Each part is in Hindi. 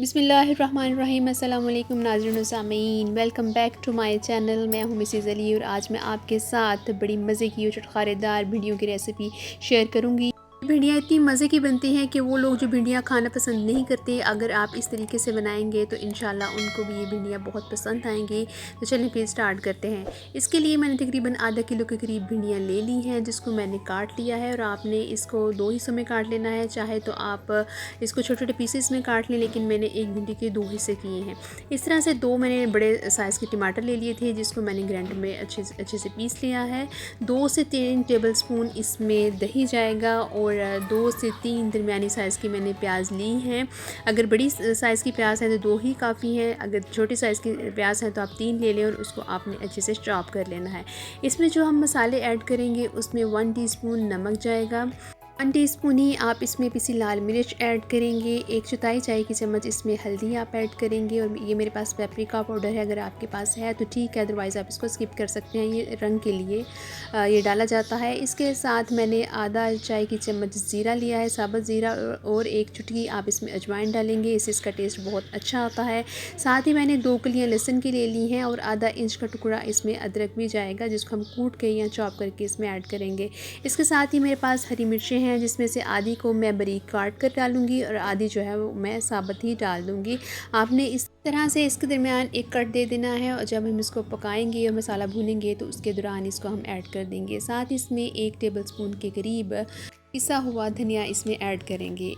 बिस्मिल्लाहिर्रहमानिर्रहीम। अस्सलाम वालेकुम नाज़रीन व सामीन, welcome back to my channel. मैं हूँ मिसेज़ अली और आज मैं आपके साथ बड़ी मज़े की और चटखारेदार भिंडियों की रेसिपी शेयर करूँगी। भिंडियाँ इतनी मज़े की बनती हैं कि वो लोग जो भिंडियाँ खाना पसंद नहीं करते, अगर आप इस तरीके से बनाएंगे तो इंशाल्लाह उनको भी ये भिंडियाँ बहुत पसंद आएंगी। तो चलिए फिर स्टार्ट करते हैं। इसके लिए मैंने तकरीबन आधा किलो के करीब भिंडियाँ ले ली हैं, जिसको मैंने काट लिया है। और आपने इसको दो हिस्सों में काट लेना है, चाहे तो आप इसको छोटे छोटे पीसेस में काट लें, लेकिन मैंने एक भिंडी के दो हिस्से किए हैं। इस तरह से दो मैंने बड़े साइज़ के टमाटर ले लिए थे, जिसको मैंने ग्राइंडर में अच्छे से पीस लिया है। 2 से 3 टेबल स्पून इसमें दही जाएगा और 2 से 3 दरमियानी साइज़ की मैंने प्याज ली हैं। अगर बड़ी साइज़ की प्याज है तो 2 ही काफ़ी हैं, अगर छोटी साइज़ की प्याज है तो आप 3 ले लें और उसको आपने अच्छे से चॉप कर लेना है। इसमें जो हम मसाले ऐड करेंगे उसमें 1 टीस्पून नमक जाएगा, 1 टीस्पून ही आप इसमें पिसी लाल मिर्च ऐड करेंगे, 1 चौथाई चाय की चम्मच इसमें हल्दी आप ऐड करेंगे। और ये मेरे पास पेपरिका पाउडर है, अगर आपके पास है तो ठीक है, अदरवाइज़ आप इसको स्किप कर सकते हैं, ये रंग के लिए ये डाला जाता है। इसके साथ मैंने आधा चाय की चम्मच ज़ीरा लिया है, साबुत ज़ीरा, और 1 चुटकी आप इसमें अजवाइन डालेंगे, इससे इसका टेस्ट बहुत अच्छा आता है। साथ ही मैंने 2 कलियाँ लहसुन की ले ली हैं और आधा इंच का टुकड़ा इसमें अदरक भी जाएगा, जिसको हम कूट के या चॉप करके इसमें ऐड करेंगे। इसके साथ ही मेरे पास हरी मिर्चें हैं, जिसमें से आधी को मैं बारीक काट कर डालूंगी और आधी जो है वो मैं साबुत ही डाल दूंगी। आपने इस तरह से इसके दरमियान एक कट दे देना है और जब हम इसको पकाएंगे और मसाला भूनेंगे तो उसके दौरान इसको हम ऐड कर देंगे। साथ इसमें 1 टेबलस्पून के करीब पिसा हुआ धनिया इसमें ऐड करेंगे।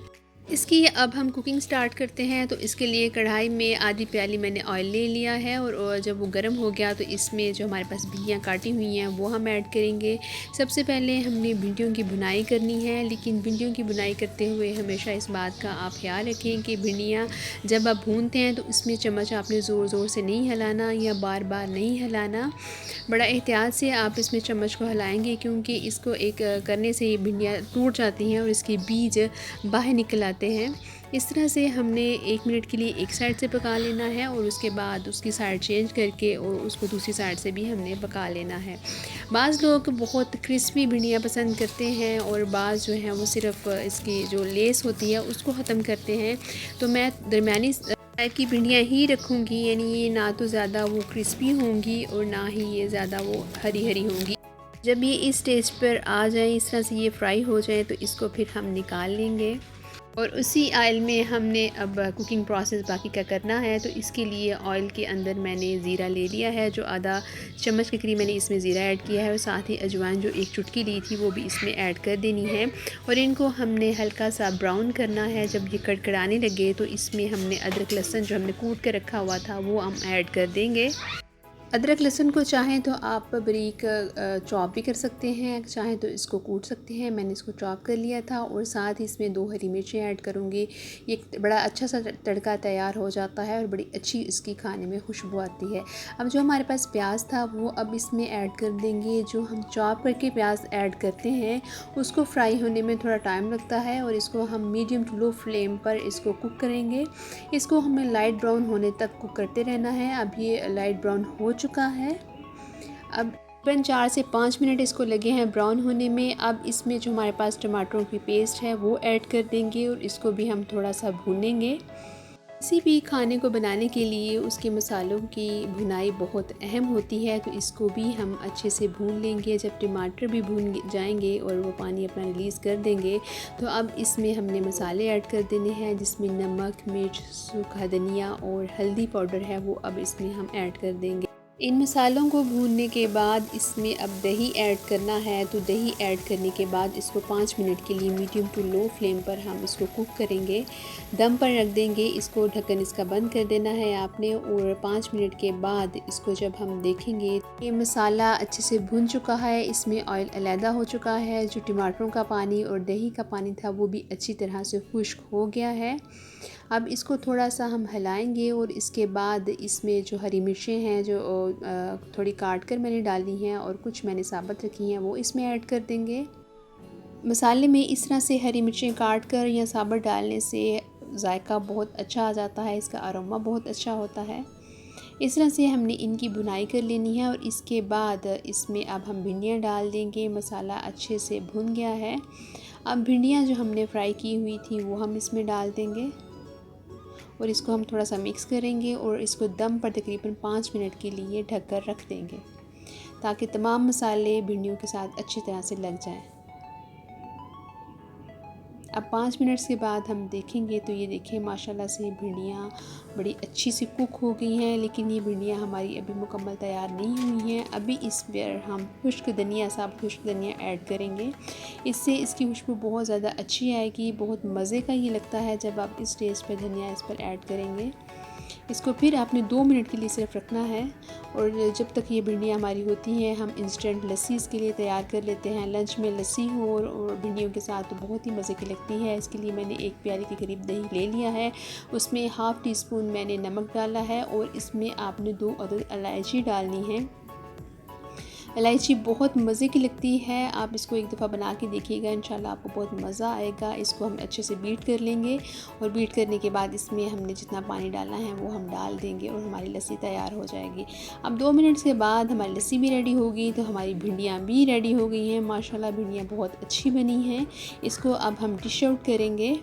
इसकी अब हम कुकिंग स्टार्ट करते हैं। तो इसके लिए कढ़ाई में आधी प्याली मैंने ऑयल ले लिया है और जब वो गर्म हो गया तो इसमें जो हमारे पास भिंडियाँ काटी हुई हैं वो हम ऐड करेंगे। सबसे पहले हमने भिंडियों की भुनाई करनी है, लेकिन भिंडियों की भुनाई करते हुए हमेशा इस बात का आप ख्याल रखें कि भिंडियाँ जब आप भूनते हैं तो इसमें चम्मच आपने ज़ोर ज़ोर से नहीं हिलाना या बार बार नहीं हिलाना, बड़ा एहतियात से आप इसमें चम्मच को हिलाएंगे, क्योंकि इसको एक करने से ये भिंडियाँ टूट जाती हैं और इसके बीज बाहर निकल आते हैं। इस तरह से हमने 1 मिनट के लिए एक साइड से पका लेना है और उसके बाद उसकी साइड चेंज करके और उसको दूसरी साइड से भी हमने पका लेना है। बाज़ लोग बहुत क्रिस्पी भिंडियाँ पसंद करते हैं और बाज़ जो हैं वो सिर्फ़ इसकी जो लेस होती है उसको ख़त्म करते हैं। तो मैं दरमियानी टाइप की भिंडियाँ ही रखूँगी, यानी ये ना तो ज़्यादा वो क्रिस्पी होंगी और ना ही ये ज़्यादा वो हरी हरी होंगी। जब ये इस स्टेज पर आ जाए, इस तरह से ये फ्राई हो जाए, तो इसको फिर हम निकाल लेंगे और उसी ऑयल में हमने अब कुकिंग प्रोसेस बाकी का करना है। तो इसके लिए ऑयल के अंदर मैंने ज़ीरा ले लिया है, जो आधा चम्मच के करीब मैंने इसमें ज़ीरा ऐड किया है और साथ ही अजवाइन जो 1 चुटकी ली थी वो भी इसमें ऐड कर देनी है और इनको हमने हल्का सा ब्राउन करना है। जब ये कड़कड़ाने लगे तो इसमें हमने अदरक लहसुन जो हमने कूट के रखा हुआ था वो हम ऐड कर देंगे। अदरक लहसुन को चाहें तो आप बारीक चॉप भी कर सकते हैं, चाहें तो इसको कूट सकते हैं। मैंने इसको चॉप कर लिया था और साथ ही इसमें 2 हरी मिर्चें ऐड करूँगी। ये बड़ा अच्छा सा तड़का तैयार हो जाता है और बड़ी अच्छी इसकी खाने में खुशबू आती है। अब जो हमारे पास प्याज था वो अब इसमें ऐड कर देंगे। जो हम चॉप करके प्याज ऐड करते हैं उसको फ्राई होने में थोड़ा टाइम लगता है और इसको हम मीडियम टू लो फ्लेम पर इसको कुक करेंगे। इसको हमें लाइट ब्राउन होने तक कुक करते रहना है। अब ये लाइट ब्राउन हो चुका है। अब तकरीबन 4 से 5 मिनट इसको लगे हैं ब्राउन होने में। अब इसमें जो हमारे पास टमाटरों की पेस्ट है वो ऐड कर देंगे और इसको भी हम थोड़ा सा भूनेंगे। किसी भी खाने को बनाने के लिए उसके मसालों की भुनाई बहुत अहम होती है, तो इसको भी हम अच्छे से भून लेंगे। जब टमाटर भी भून जाएंगे और वो पानी अपना रिलीज़ कर देंगे तो अब इसमें हमने मसाले ऐड कर देने हैं, जिसमें नमक, मिर्च, सूखा धनिया और हल्दी पाउडर है वो अब इसमें हम ऐड कर देंगे। इन मसालों को भूनने के बाद इसमें अब दही ऐड करना है। तो दही ऐड करने के बाद इसको 5 मिनट के लिए मीडियम टू लो फ्लेम पर हम इसको कुक करेंगे, दम पर रख देंगे। इसको ढक्कन इसका बंद कर देना है आपने और 5 मिनट के बाद इसको जब हम देखेंगे ये मसाला अच्छे से भुन चुका है, इसमें ऑयल अलहदा हो चुका है, जो टमाटरों का पानी और दही का पानी था वो भी अच्छी तरह से खुश्क हो गया है। अब इसको थोड़ा सा हम हिलाएंगे और इसके बाद इसमें जो हरी मिर्चें हैं जो थोड़ी काट कर मैंने डाली हैं और कुछ मैंने साबुत रखी हैं वो इसमें ऐड कर देंगे। मसाले में इस तरह से हरी मिर्चें काट कर या साबुत डालने से जायका बहुत अच्छा आ जाता है, इसका अरोमा बहुत अच्छा होता है। इस तरह से हमने इनकी भुनाई कर लेनी है और इसके बाद इसमें अब हम भिंडियाँ डाल देंगे। मसाला अच्छे से भुन गया है। अब भिंडियाँ जो हमने फ्राई की हुई थी वो हम इसमें डाल देंगे और इसको हम थोड़ा सा मिक्स करेंगे और इसको दम पर तकरीबन 5 मिनट के लिए ढक कर रख देंगे ताकि तमाम मसाले भिंडियों के साथ अच्छी तरह से लग जाएं। अब 5 मिनट्स के बाद हम देखेंगे तो ये देखिए माशाल्लाह से भिंडियाँ बड़ी अच्छी सी कुक हो गई हैं, लेकिन ये भिंडियाँ हमारी अभी मुकम्मल तैयार नहीं हुई हैं। अभी इस पर हम खुश्क धनिया, साबुत खुश्क धनिया ऐड करेंगे। इससे इसकी खुशबू बहुत ज़्यादा अच्छी आएगी। बहुत मज़े का ये लगता है जब आप इस स्टेज पर धनिया इस पर ऐड करेंगे। इसको फिर आपने 2 मिनट के लिए सिर्फ रखना है और जब तक ये भिंडियाँ हमारी होती हैं हम इंस्टेंट लस्सी इसके लिए तैयार कर लेते हैं। लंच में लस्सी हो और भिंडियों के साथ तो बहुत ही मज़े की लगती है। इसके लिए मैंने 1 प्याली के करीब दही ले लिया है, उसमें हाफ़ टी स्पून मैंने नमक डाला है और इसमें आपने 2 अदद इलायची डालनी है। इलायची बहुत मज़े की लगती है। आप इसको एक दफ़ा बना के देखिएगा, इंशाल्लाह आपको बहुत मज़ा आएगा। इसको हम अच्छे से बीट कर लेंगे और बीट करने के बाद इसमें हमने जितना पानी डालना है वो हम डाल देंगे और हमारी लस्सी तैयार हो जाएगी। अब 2 मिनट्स के बाद हमारी लस्सी भी रेडी होगी तो हमारी भिंडियाँ भी रेडी हो गई हैं। माशाल्लाह भिंडियाँ बहुत अच्छी बनी हैं। इसको अब हम डिश आउट करेंगे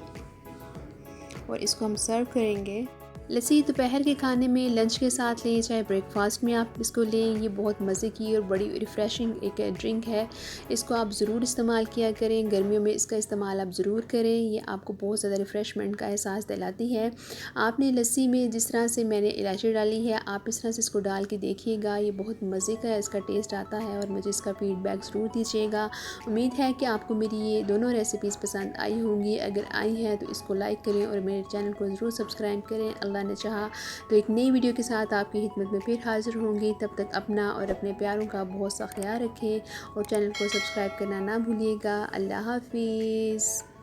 और इसको हम सर्व करेंगे। लस्सी दोपहर के खाने में, लंच के साथ लें, चाहे ब्रेकफास्ट में आप इसको लें। ये बहुत मज़े की और बड़ी रिफ़्रेशिंग एक ड्रिंक है। इसको आप ज़रूर इस्तेमाल किया करें। गर्मियों में इसका इस्तेमाल आप ज़रूर करें। ये आपको बहुत ज़्यादा रिफ़्रेशमेंट का एहसास दिलाती है। आपने लस्सी में जिस तरह से मैंने इलायची डाली है, आप इस तरह से इसको डाल के देखिएगा। ये बहुत मज़े का इसका टेस्ट आता है और मुझे इसका फ़ीडबैक ज़रूर दीजिएगा। उम्मीद है कि आपको मेरी ये दोनों रेसिपीज़ पसंद आई होंगी। अगर आई हैं तो इसको लाइक करें और मेरे चैनल को ज़रूर सब्सक्राइब करें। अल्लाह ने चाहा तो एक नई वीडियो के साथ आपकी खिदमत में फिर हाज़िर होंगी। तब तक अपना और अपने प्यारों का बहुत सा ख्याल रखें और चैनल को सब्सक्राइब करना ना भूलिएगा। अल्लाह हाफ़िज़।